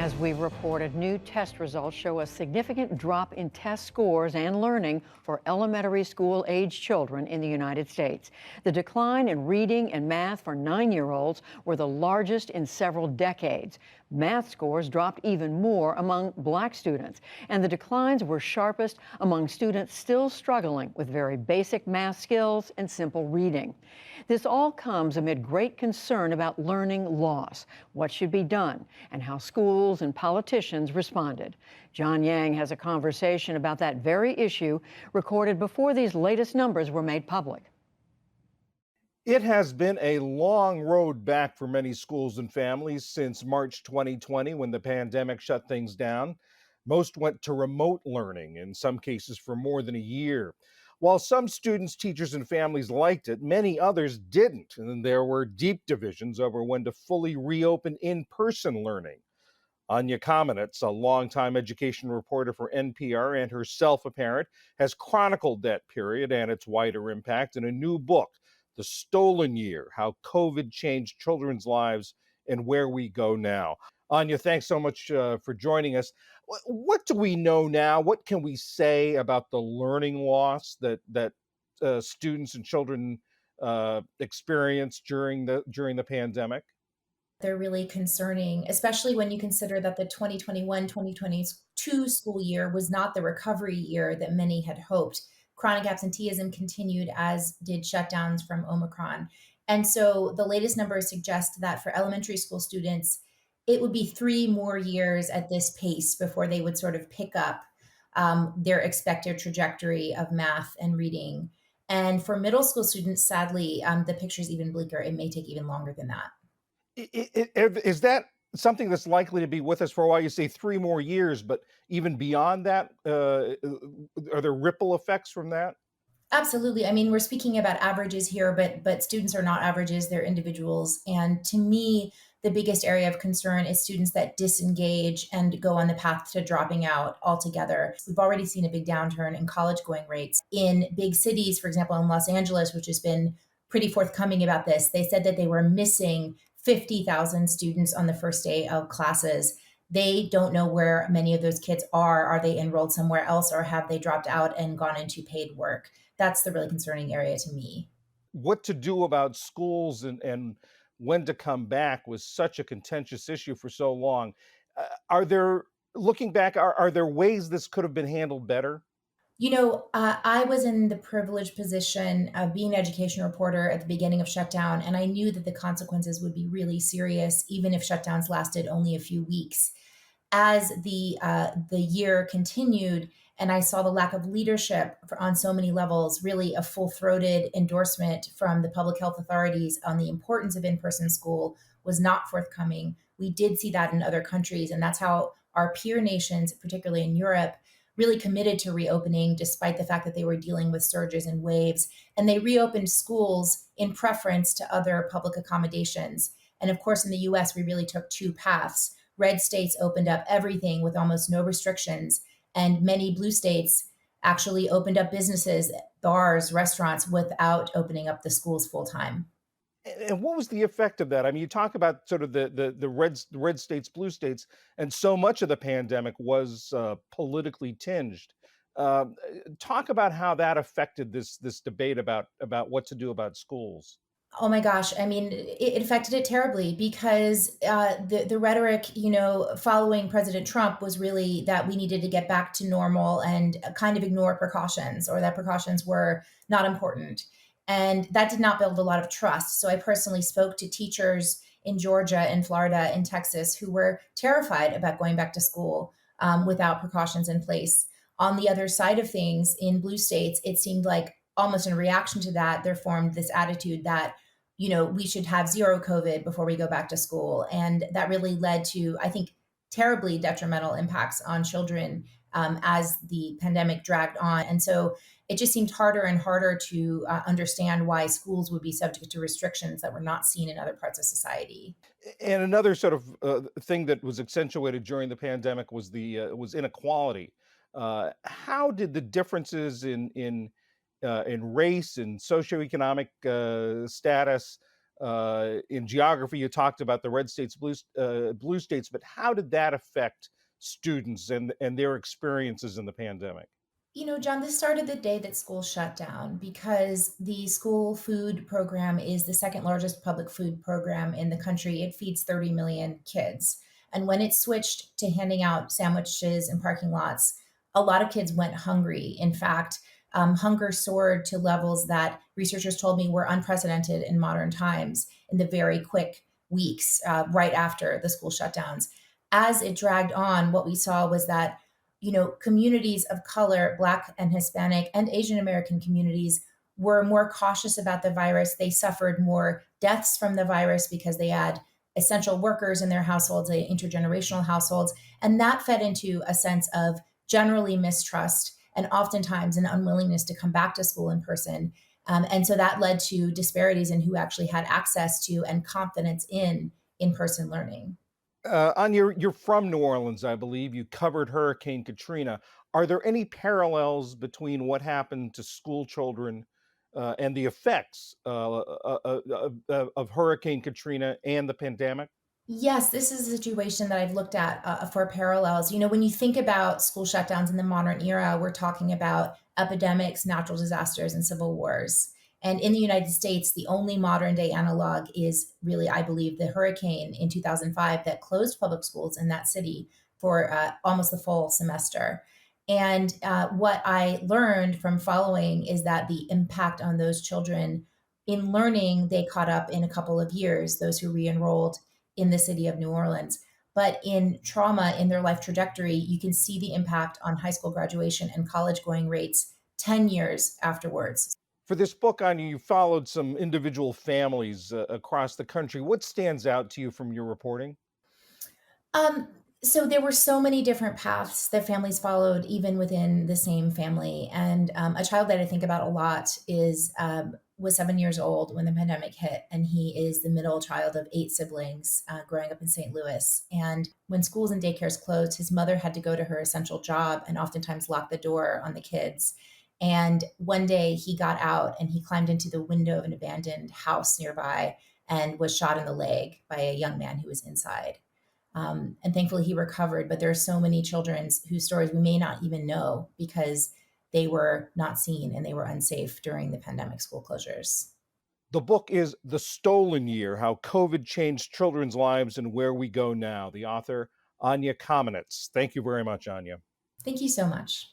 As we reported, new test results show a significant drop in test scores and learning for elementary school age children in the United States. The decline in reading and math for 9-year-olds were the largest in several decades. Math scores dropped even more among Black students, and the declines were sharpest among students still struggling with very basic math skills and simple reading. This all comes amid great concern about learning loss, what should be done, and how schools and politicians responded. John Yang has a conversation about that very issue recorded before these latest numbers were made public. It has been a long road back for many schools and families since March 2020 when the pandemic shut things down. Most went to remote learning, in some cases for more than a year. While some students, teachers, and families liked it, many others didn't. And there were deep divisions over when to fully reopen in person learning. Anya Kamenetz, a longtime education reporter for NPR and herself a parent, has chronicled that period and its wider impact in a new book, The Stolen Year: How COVID Changed Children's Lives and Where We Go Now. Anya, thanks so much for joining us. What do we know now? What can we say about the learning loss that students and children experienced during the pandemic? They're really concerning, especially when you consider that the 2021-2022 school year was not the recovery year that many had hoped. Chronic absenteeism continued, as did shutdowns from Omicron. And so the latest numbers suggest that for elementary school students, it would be 3 more years at this pace before they would sort of pick up their expected trajectory of math and reading. And for middle school students, sadly, the picture's even bleaker. It may take even longer than that. Is that something that's likely to be with us for a while? You say 3 more years, but even beyond that, are there ripple effects from that? Absolutely. I mean, we're speaking about averages here, but students are not averages, they're individuals. And to me, the biggest area of concern is students that disengage and go on the path to dropping out altogether. We've already seen a big downturn in college going rates. In big cities, for example, in Los Angeles, which has been pretty forthcoming about this, they said that they were missing 50,000 students on the first day of classes. They don't know where many of those kids are. Are they enrolled somewhere else, or have they dropped out and gone into paid work? That's the really concerning area to me. What to do about schools and when to come back was such a contentious issue for so long. Are there, looking back, are there ways this could have been handled better? I was in the privileged position of being an education reporter at the beginning of shutdown, and I knew that the consequences would be really serious, even if shutdowns lasted only a few weeks. As the year continued, and I saw the lack of leadership on so many levels, really a full throated endorsement from the public health authorities on the importance of in person school was not forthcoming. We did see that in other countries, and that's how our peer nations, particularly in Europe, really committed to reopening despite the fact that they were dealing with surges and waves. And they reopened schools in preference to other public accommodations. And of course, in the US, we really took two paths. Red states opened up everything with almost no restrictions, and many blue states actually opened up businesses, bars, restaurants without opening up the schools full time. And what was the effect of that? I mean, you talk about sort of the red states, blue states, and so much of the pandemic was politically tinged. Talk about how that affected this debate about what to do about schools. Oh my gosh. I mean, it affected it terribly because the rhetoric, following President Trump was really that we needed to get back to normal and kind of ignore precautions, or that precautions were not important. And that did not build a lot of trust. So I personally spoke to teachers in Georgia, in Florida, in Texas who were terrified about going back to school without precautions in place. On the other side of things, in blue states, it seemed like almost in reaction to that, there formed this attitude that we should have zero COVID before we go back to school. And that really led to, I think, terribly detrimental impacts on children as the pandemic dragged on. And so it just seemed harder and harder to understand why schools would be subject to restrictions that were not seen in other parts of society. And another sort of thing that was accentuated during the pandemic was inequality. How did the differences in race and socioeconomic status In geography, you talked about the red states, blue states, but how did that affect students and their experiences in the pandemic? You know, John, this started the day that school shut down because the school food program is the second largest public food program in the country. It feeds 30 million kids. And when it switched to handing out sandwiches in parking lots, a lot of kids went hungry. In fact, hunger soared to levels that researchers told me were unprecedented in modern times in the very quick weeks right after the school shutdowns. As it dragged on, what we saw was that communities of color, Black and Hispanic and Asian American communities were more cautious about the virus. They suffered more deaths from the virus because they had essential workers in their households, intergenerational households. And that fed into a sense of generally mistrust and oftentimes an unwillingness to come back to school in person. And so that led to disparities in who actually had access to and confidence in person learning. Anya, you're from New Orleans, I believe. You covered Hurricane Katrina. Are there any parallels between what happened to school children and the effects of Hurricane Katrina and the pandemic? Yes, this is a situation that I've looked at for parallels. When you think about school shutdowns in the modern era, we're talking about epidemics, natural disasters, and civil wars. And in the United States, the only modern day analog is really, I believe, the hurricane in 2005 that closed public schools in that city for almost the full semester. And what I learned from following is that the impact on those children in learning, they caught up in a couple of years, those who re enrolled in the city of New Orleans. But in trauma in their life trajectory, you can see the impact on high school graduation and college going rates 10 years afterwards. For this book, Anya, you followed some individual families across the country. What stands out to you from your reporting? Um, so there were so many different paths that families followed, even within the same family. And a child that I think about a lot is was 7 years old when the pandemic hit, and he is the middle child of eight siblings, growing up in St. Louis. And when schools and daycares closed, his mother had to go to her essential job and oftentimes lock the door on the kids. And one day he got out and he climbed into the window of an abandoned house nearby and was shot in the leg by a young man who was inside. And thankfully he recovered. But there are so many children whose stories we may not even know because they were not seen and they were unsafe during the pandemic school closures. The book is The Stolen Year: How COVID Changed Children's Lives and Where We Go Now. The author, Anya Kamenetz. Thank you very much, Anya. Thank you so much.